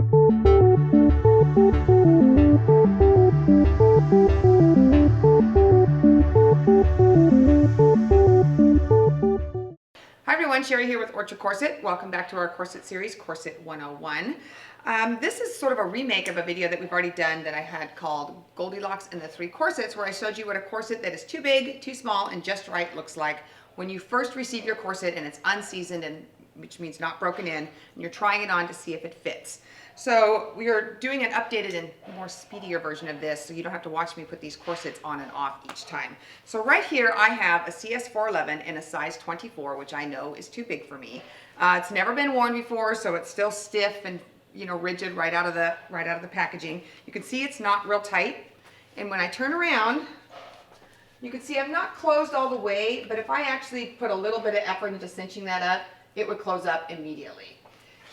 Hi everyone, Cheri here with Orchard Corset. Welcome back to our corset series, Corset 101. This is sort of a remake of a video that we've already done that I had called Goldilocks and the Three Corsets, where I showed you what a corset that is too big, too small, and just right looks like when you first receive your corset and it's unseasoned, and which means not broken in, and you're trying it on to see if it fits. So we are doing an updated and more speedier version of this, so you don't have to watch me put these corsets on and off each time. So right here I have a CS 411 in a size 24, which I know is too big for me. It's never been worn before, so it's still stiff and rigid right out of the packaging. You can see it's not real tight, and when I turn around, you can see I'm not closed all the way, but if I actually put a little bit of effort into cinching that up, it would close up immediately.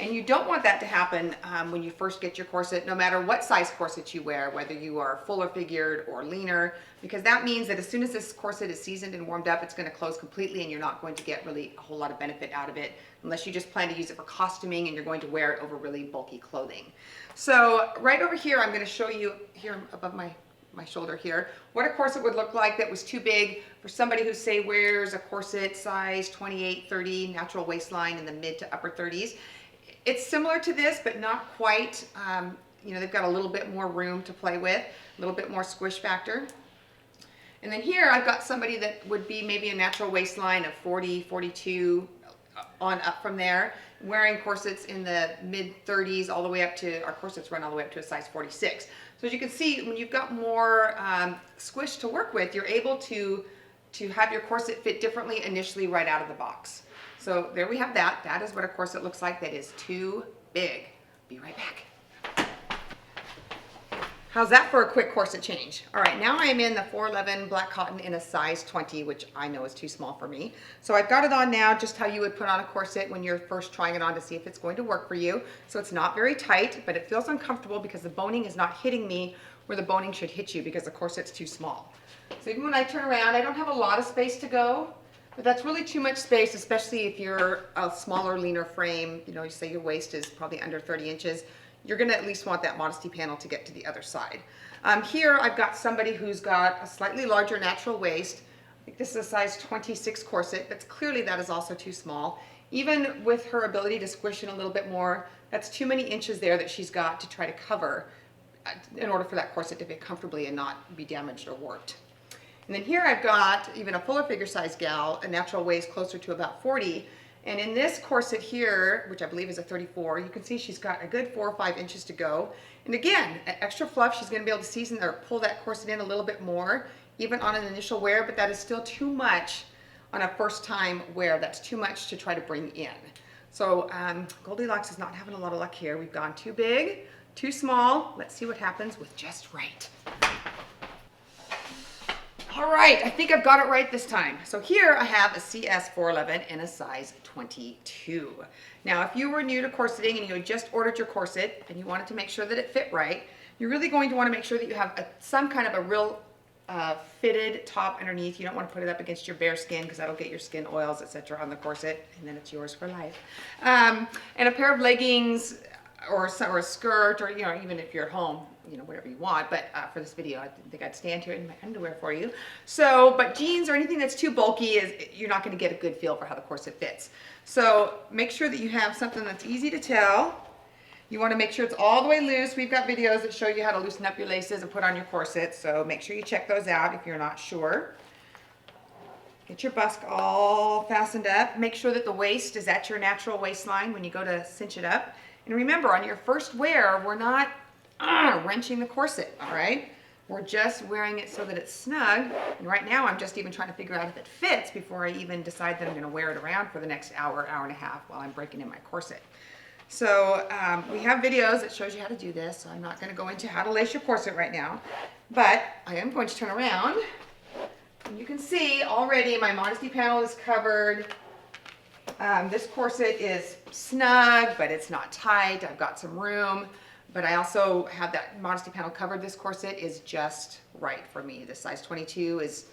And you don't want that to happen when you first get your corset, no matter what size corset you wear, whether you are fuller figured or leaner, because that means that as soon as this corset is seasoned and warmed up, it's going to close completely and you're not going to get really a whole lot of benefit out of it unless you just plan to use it for costuming and you're going to wear it over really bulky clothing. So right over here, I'm going to show you here above my shoulder here, what a corset would look like that was too big for somebody who, say, wears a corset size 28, 30, natural waistline in the mid to upper 30s. It's similar to this, but not quite. They've got a little bit more room to play with, a little bit more squish factor. And then here I've got somebody that would be maybe a natural waistline of 40, 42 on up from there, wearing corsets in the mid 30s all the way up to, our corsets run all the way up to a size 46. So as you can see, when you've got more squish to work with, you're able to have your corset fit differently initially right out of the box. So there we have that. That is what a corset looks like that is too big. Be right back. How's that for a quick corset change? All right, now I am in the 411 black cotton in a size 20, which I know is too small for me. So I've got it on now just how you would put on a corset when you're first trying it on to see if it's going to work for you. So it's not very tight, but it feels uncomfortable because the boning is not hitting me where the boning should hit you because the corset's too small. So even when I turn around, I don't have a lot of space to go. But that's really too much space, especially if you're a smaller, leaner frame. You say your waist is probably under 30 inches. You're gonna at least want that modesty panel to get to the other side. Here I've got somebody who's got a slightly larger natural waist. I think this is a size 26 corset, but clearly that is also too small. Even with her ability to squish in a little bit more, that's too many inches there that she's got to try to cover in order for that corset to fit comfortably and not be damaged or warped. And then here I've got even a fuller figure size gal, a natural waist closer to about 40. And in this corset here, which I believe is a 34, you can see she's got a good 4 or 5 inches to go. And again, extra fluff, she's gonna be able to season or pull that corset in a little bit more, even on an initial wear, but that is still too much on a first time wear. That's too much to try to bring in. So Goldilocks is not having a lot of luck here. We've gone too big, too small. Let's see what happens with just right. All right, I think I've got it right this time. So here I have a CS 411 in a size 22. Now, if you were new to corseting and you had just ordered your corset and you wanted to make sure that it fit right, you're really going to want to make sure that you have some kind of a real fitted top underneath. You don't want to put it up against your bare skin because that'll get your skin oils, etc. on the corset, and then it's yours for life. And a pair of leggings or a skirt, or even if you're at home, whatever you want. But for this video, I didn't think I'd stand here in my underwear for you. So, but jeans or anything that's too bulky, you're not going to get a good feel for how the corset fits. So make sure that you have something that's easy to tell. You want to make sure it's all the way loose. We've got videos that show you how to loosen up your laces and put on your corset. So make sure you check those out if you're not sure. Get your busk all fastened up. Make sure that the waist is at your natural waistline when you go to cinch it up. And remember, on your first wear, we're not wrenching the corset, all right? We're just wearing it so that it's snug. And right now, I'm just even trying to figure out if it fits before I even decide that I'm going to wear it around for the next hour, hour and a half while I'm breaking in my corset. So we have videos that shows you how to do this. So I'm not going to go into how to lace your corset right now, but I am going to turn around. And you can see already my modesty panel is covered. This corset is snug, but it's not tight. I've got some room, but I also have that modesty panel covered. This corset is just right for me. This size 22 is,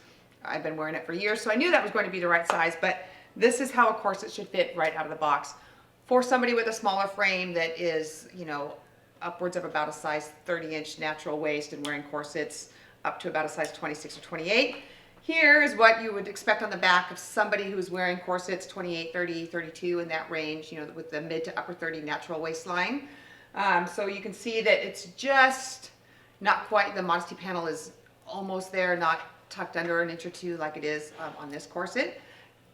I've been wearing it for years, so I knew that was going to be the right size, but this is how a corset should fit right out of the box. For somebody with a smaller frame that is, upwards of about a size 30-inch natural waist and wearing corsets up to about a size 26 or 28. Here is what you would expect on the back of somebody who's wearing corsets 28, 30, 32 in that range, you know, with the mid to upper 30 natural waistline. So you can see that it's just not quite, the modesty panel is almost there, not tucked under an inch or two like it is on this corset.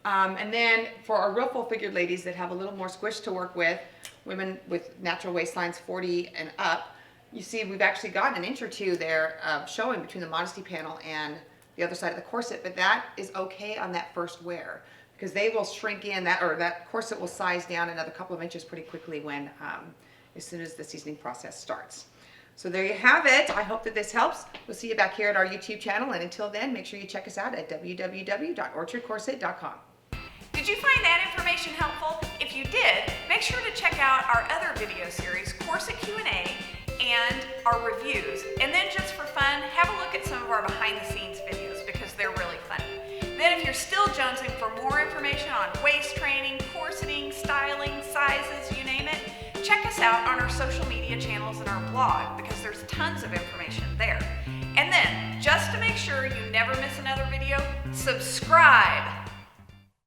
And then for our real full figured ladies that have a little more squish to work with, women with natural waistlines 40 and up, you see we've actually gotten an inch or two there showing between the modesty panel and the other side of the corset, but that is okay on that first wear because they will shrink in, that corset will size down another couple of inches pretty quickly when as soon as the seasoning process starts. So there you have it. I hope that this helps. We'll see you back here at our YouTube channel, and until then, make sure you check us out at www.orchardcorset.com. Did you find that information helpful? If you did, make sure to check out our other video series, Corset Q&A, and our reviews. And then just for fun, have a look at some of our behind the scenes videos because they're really fun. Then if you're still jonesing for more information on waist training, corseting, styling, sizes, you name it, check us out on our social media channels and our blog because there's tons of information there. And then, just to make sure you never miss another video, subscribe.